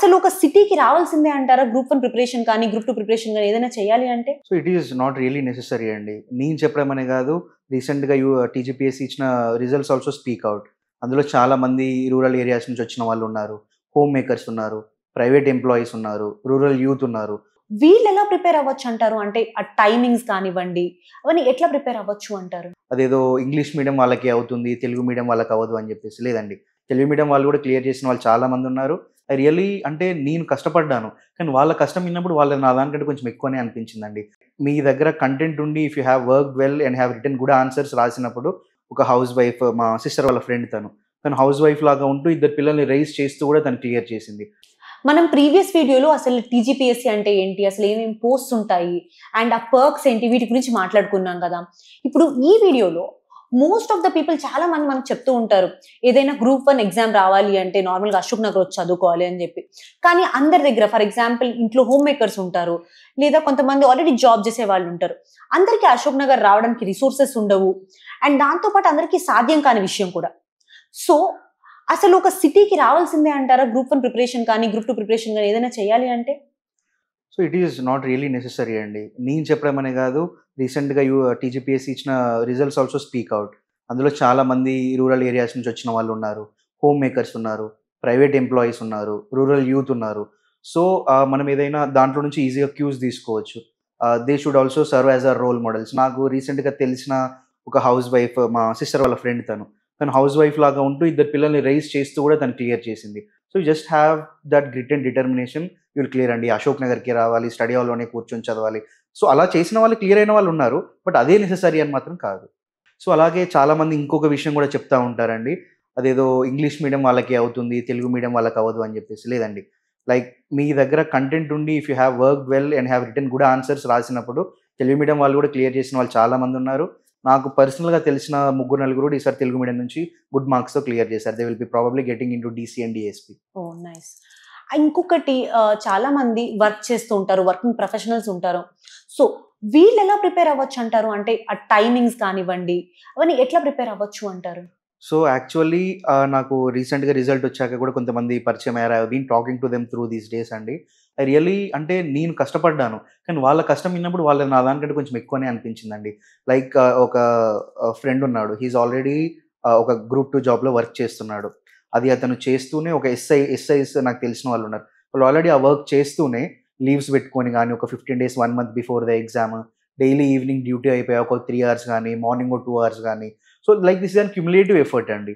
అసలు ఒక సిటీకి రావాల్సిందే అంటారా? గ్రూప్ 1 ప్రిపరేషన్ కానీ, గ్రూప్ 2 ప్రిపరేషన్ గాని ఏదైనా చేయాలి అంటే? So it is not really necessary అండి. నేను చెప్పడం అనే కాదు, రీసెంట్‌గా టీజీపీఎస్సీ ఇచ్చిన రిజల్ట్స్ ఆల్సో స్పీక్ అవుట్. అందులో చాలామంది రూరల్ ఏరియాస్ నుంచి వచ్చిన వాళ్ళు ఉన్నారు. హోమ్ మేకర్స్ ఉన్నారు. ప్రైవేట్ ఎంప్లాయీస్ ఉన్నారు. రూరల్ యూత్ ఉన్నారు. వీళ్ళెలా ప్రిపేర్ అవ్వచ్చు అంటారు? అంటే ఆ టైమింగ్స్ కానివ్వండి, అవన్నీ ఎట్లా ప్రిపేర్ అవ్వచ్చు అంటారు? అదేదో ఇంగ్లీష్ మీడియం వాళ్ళకి అవుతుంది, తెలుగు మీడియం వాళ్ళకి అవ్వదు అని చెప్పేసి. లేదండి. తెలుగు మీడియం వాళ్ళు కూడా క్లియర్ చేసిన వాళ్ళు చాలామంది ఉన్నారు. రియల్లీ అంటే నేను కష్టపడ్డాను. కానీ వాళ్ళ కష్టం విన్నప్పుడు వాళ్ళ నా దానికంటే కొంచెం ఎక్కువనే అనిపించిందండి. మీ దగ్గర కంటెంట్ ఉండి if you have worked well and have written good answers రాసినప్పుడు ఒక హౌస్ వైఫ్, మా సిస్టర్ వాళ్ళ ఫ్రెండ్ తను హౌస్ వైఫ్ లాగా ఉంటూ ఇద్దరు పిల్లల్ని రైజ్ చేస్తూ కూడా తను క్లియర్ చేసింది. మనం ప్రీవియస్ వీడియోలో అసలు టీజీపీఎస్సీ అంటే ఏంటి? అసలు ఏమేమి పోస్ట్స్ ఉంటాయి? అండ్ ఆ పర్క్స్ ఏంటి? వీటి గురించి మాట్లాడుకున్నాం కదా! ఇప్పుడు ఈ వీడియోలో మోస్ట్ ఆఫ్ ద పీపుల్ చాలా మంది మనకు చెప్తూ ఉంటారు. ఏదైనా గ్రూప్ 1 ఎగ్జామ్ రావాలి అంటే నార్మల్‌గా అశోక్ నగర్ వచ్చి చదువుకోవాలి అని చెప్పి. కానీ అందరి దగ్గర ఫర్ ఎగ్జాంపుల్ ఇంట్లో హోమ్ మేకర్స్ ఉంటారు. లేదా కొంతమంది ఆల్రెడీ జాబ్ చేసే వాళ్ళు ఉంటారు. అందరికీ అశోక్ నగర్ రావడానికి రిసోర్సెస్ ఉండవు. అండ్ దాంతో పాటు అందరికీ సాధ్యం కాని విషయం కూడా. సో అసలు ఒక సిటీకి రావాల్సిందే అంటారా? గ్రూప్ 1 ప్రిపరేషన్ కానీ, గ్రూప్ 2 ప్రిపరేషన్ గాని ఏదైనా చేయాలి అంటే? So it is not really necessary అండి. నేను చెప్పడం అనే కాదు, రీసెంట్‌గా టీజీపీఎస్సీ ఇచ్చిన రిజల్ట్స్ ఆల్సో స్పీక్ అవుట్. అందులో చాలామంది రూరల్ ఏరియాస్ నుంచి వచ్చిన వాళ్ళు ఉన్నారు. హోమ్ మేకర్స్ ఉన్నారు. ప్రైవేట్ ఎంప్లాయీస్ ఉన్నారు. రూరల్ యూత్ ఉన్నారు. సో మనం ఏదైనా దాంట్లో నుంచి ఈజీగా క్యూస్ తీసుకోవచ్చు. They should also serve as our role models. నాకు రీసెంట్‌గా తెలిసిన ఒక హౌస్ వైఫ్, మా సిస్టర్ వాళ్ళ ఫ్రెండ్ తను హౌస్ వైఫ్ లాగా ఉంటూ ఇద్దరు పిల్లల్ని రైజ్ చేస్తూ కూడా తను క్లియర్ చేసింది. So you just have that grit and determination, you will clear అండి. అశోక్ నగర్‌కి రావాలి, స్టడీ హాల్‌లోనే కూర్చొని చదవాలి. సో అలా చేసిన వాళ్ళు క్లియర్ అయిన వాళ్ళు ఉన్నారు. బట్ అదే నెసెసరీ అని మాత్రం కాదు. సో అలాగే చాలామంది ఇంకొక విషయం కూడా చెప్తా ఉంటారండి. అదేదో ఇంగ్లీష్ మీడియం వాళ్ళకి అవుతుంది, తెలుగు మీడియం వాళ్ళకి అవ్వదు అని చెప్పేసి. లేదండి. లైక్ మీ దగ్గర కంటెంట్ ఉండి if you have worked well and have written good answers రాసినప్పుడు తెలుగు మీడియం వాళ్ళు కూడా క్లియర్ చేసిన వాళ్ళు చాలామంది ఉన్నారు. నాకు పర్సనల్‌గా తెలిసిన ముగ్గురు, నలుగురు కూడా ఈసారి తెలుగు మీడియం నుంచి గుడ్ మార్క్స్‌తో క్లియర్ చేశారు. They will be probably getting into DC and DSP. Oh! Nice. ఇంకొకటి చాలా మంది వర్క్ చేస్తూ ఉంటారు. వర్కింగ్ ప్రొఫెషనల్స్ ఉంటారు. సో వీళ్ళెలా ప్రిపేర్ అవ్వచ్చు అంటారు? అంటే ఆ టైమింగ్స్ కానివ్వండి, అవన్నీ ఎట్లా ప్రిపేర్ అవ్వచ్చు అంటారు? సో యాక్చువల్లీ నాకు రీసెంట్‌గా రిజల్ట్ వచ్చాక కూడా కొంతమంది పరిచయం అయ్యారు. I have been talking to them through these days అండి. రియల్లీ అంటే నేను కష్టపడ్డాను. కానీ వాళ్ళ కష్టం విన్నప్పుడు వాళ్ళ నా దానికంటే కొంచెం ఎక్కువనే అనిపించిందండి. లైక్ ఒక ఫ్రెండ్ ఉన్నాడు. హి ఈస్ ఆల్రెడీ ఒక గ్రూప్ 2 జాబ్‌లో వర్క్ చేస్తున్నాడు. అది అతను చేస్తూనే ఒక ఎస్ఐస్ నాకు తెలిసిన వాళ్ళు ఉన్నారు. వాళ్ళు ఆల్రెడీ ఆ వర్క్ చేస్తూనే లీవ్స్ పెట్టుకొని గాని, ఒక 15 days, 1 month before the exam daily evening duty అయిపోయాక ఒక 3 అవర్స్ గాని, మార్నింగ్ ఒక 2 అవర్స్ గాని, so like this is an cumulative effort అండి.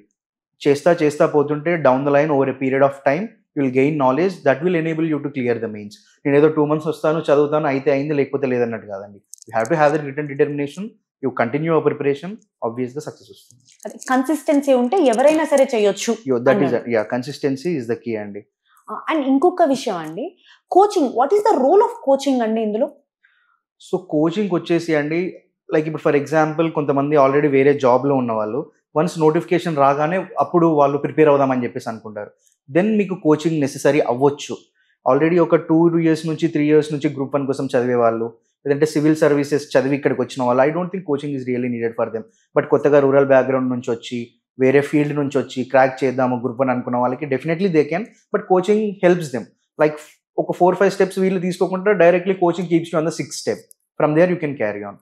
చేస్తా పోతుంటే down the line over a period of time you will gain knowledge that will enable you to clear the mains. నేనేదో 2 months వస్తాను, చదువుతాను, అయితే అయింది లేకపోతే లేదన్నట్టు కాదండి. You have to have that written determination. You continue your preparation, ఆబ్వియస్‌గా success వస్తుంది. అదే కన్సిస్టెన్సీ ఉంటే ఎవరైనా సరే చేయొచ్చు దట్ ఈస్ అన్నారు. కన్సిస్టెన్సీ ఈస్ ద కీ అండి. అండ్ ఇంకొక విషయం అండి. Coaching. What is the role of coaching అండి ఇందులో? సో కోచింగ్‌కొచ్చేసి అండి, లైక్ ఇప్పుడు ఫర్ ఎగ్జాంపుల్ కొంతమంది ఆల్రెడీ వేరే జాబ్‌లో ఉన్నవాళ్ళు వన్స్ నోటిఫికేషన్ రాగానే అప్పుడు వాళ్ళు ప్రిపేర్ అవుదాం అని చెప్పేసి అనుకుంటారు. దెన్ మీకు కోచింగ్ నెసెసరీ అవ్వచ్చు. ఆల్రెడీ ఒక 2 ఇయర్స్ నుంచి, 3 ఇయర్స్ నుంచి గ్రూప్ 1 కోసం చదివేవాళ్ళు, లేదంటే సివిల్ సర్వీసెస్ చదివి ఇక్కడికి వచ్చిన వాళ్ళు, I don't think coaching is really needed for them. But కొత్తగా రూరల్ బ్యాక్‌గ్రౌండ్ నుంచి వచ్చి, వేరే ఫీల్డ్ నుంచి వచ్చి క్రాక్ చేద్దాము గ్రూప్ 1 అనుకున్న వాళ్ళకి definitely they can. But coaching helps them. Like ఒక 4, 5 స్టెప్స్ వీళ్ళు తీసుకోకుండా డైరెక్ట్‌లీ coaching keeps you on the 6th step. From there you can carry on.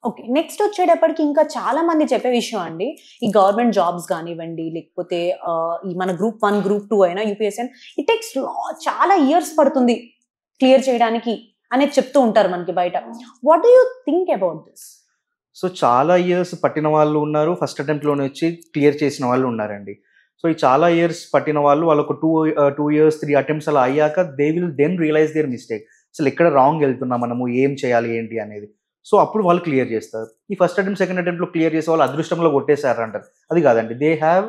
Okay. Next వచ్చేటప్పటికి ఇంకా చాలా మంది చెప్పే విషయం అండి. ఈ గవర్నమెంట్ జాబ్స్ గానివ్వండి, లేకపోతే ఈ మన గ్రూప్ 1, గ్రూప్ 2 అయినా యూపీఎస్సీ అయినా ఇట్ టేక్స్ చాలా ఇయర్స్ పడుతుంది క్లియర్ చేయడానికి అనేది చెప్తూ ఉంటారు మనకి బయట. What do you think about this? So చాలా ఇయర్స్ పట్టిన వాళ్ళు ఉన్నారు. ఫస్ట్ అటెంప్ట్‌లోనే వచ్చి క్లియర్ చేసిన వాళ్ళు ఉన్నారండి. సో ఈ చాలా ఇయర్స్ పట్టిన వాళ్ళు వాళ్ళొక 2 ఇయర్స్, 3 అటెంప్ట్స్ అలా అయ్యాక they will then realize their mistake. అసలు ఎక్కడ రాంగ్ వెళ్తున్నాం మనము, ఏం చేయాలి ఏంటి అనేది. సో అప్పుడు వాళ్ళు క్లియర్ చేస్తారు. ఈ ఫస్ట్ అటెంప్ట్, సెకండ్ అటెంప్ట్‌లో క్లియర్ చేసే వాళ్ళు అదృష్టంలో కొట్టేసారు అంటారు. అది కాదండి. దే హ్యావ్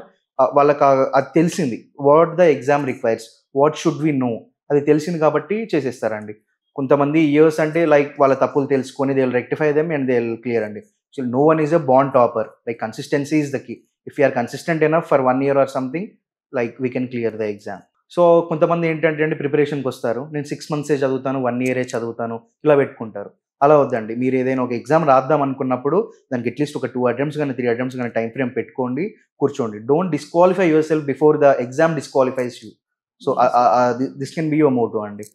వాళ్ళకి అది తెలిసింది. What the exam requires, what should we know, అది తెలిసింది కాబట్టి చేసేస్తారండి. కొంతమంది ఇయర్స్ అంటే లైక్ వాళ్ళ తప్పులు తెలుసుకొని they will rectify them and they will clear అండి. So no one is a born topper. Like consistency is the key. If you are consistent enough for 1 year or something, like we can clear the exam. So కొంతమంది ఏంటంటే అండి, ప్రిపరేషన్‌కి వస్తారు. నేను 6 మంత్సే చదువుతాను, 1 ఇయరే చదువుతాను, ఇలా పెట్టుకుంటారు. అలా వద్దండి. మీరు ఏదైనా ఒక ఎగ్జామ్ రాద్దాం అనుకున్నప్పుడు దానికి అట్‌లీస్ట్ ఒక 2 అటెంప్ట్స్ గాని, 3 అటెంప్ట్స్ గాని టైమ్ ఫ్రేమ్ పెట్టుకోండి, కూర్చోండి. Don't disqualify yourself before the exam disqualifies you. So this can be your motto అండి.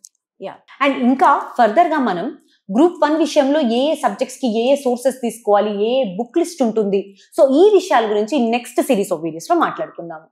అండ్ ఇంకా ఫర్దర్ గా మనం గ్రూప్ 1 విషయంలో ఏ సబ్జెక్ట్స్ కి ఏ సోర్సెస్ తీసుకోవాలి, ఏ బుక్ లిస్ట్ ఉంటుంది, సో ఈ విషయాల గురించి నెక్స్ట్ సిరీస్ ఆఫ్ వీడియోస్ లో మాట్లాడుకుందాం.